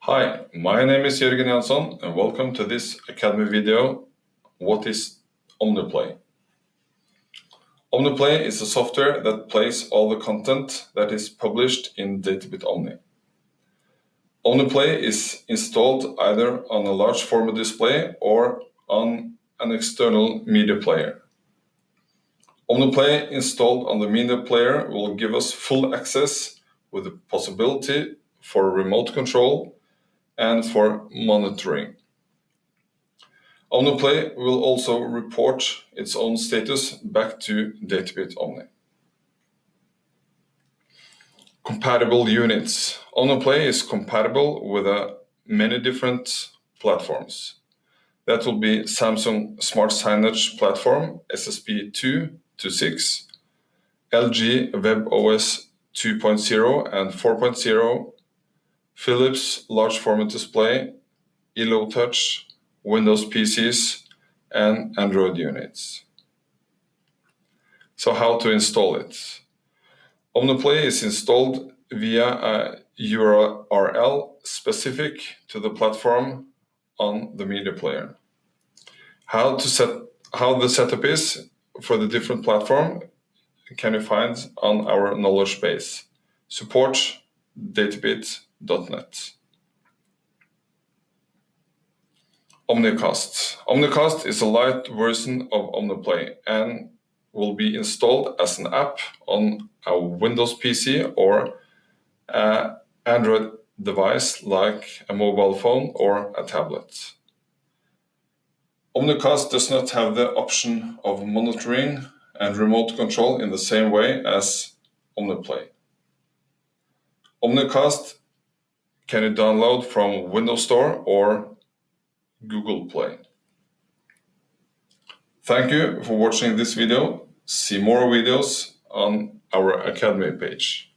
Hi, my name is Jørgen Jansson and welcome to this Academy video, What is OMNIPlay? OMNIPlay is a software that plays all the content that is published in DatabeatOMNI. OMNIPlay is installed either on a large format display or on an external media player. OMNIPlay installed on the media player will give us full access with the possibility for remote control and for monitoring. OMNIPlay will also report its own status back to DatabeatOMNI. Compatible units. OMNIPlay is compatible with many different platforms. That will be Samsung Smart Signage platform, SSP2 to 6, LG WebOS 2.0 and 4.0, Philips large format display, Elo Touch, Windows PCs, and Android units. So how to install it? OMNIPlay is installed via a URL specific to the platform on the media player. How the setup is for the different platform can you find on our knowledge base, support Databeat.net. OMNICast. OMNICast is a light version of OMNIPlay and will be installed as an app on a Windows PC or an Android device like a mobile phone or a tablet. OMNICast does not have the option of monitoring and remote control in the same way as OMNIPlay. OMNICast can you download from Windows Store or Google Play. Thank you for watching this video. See more videos on our Academy page.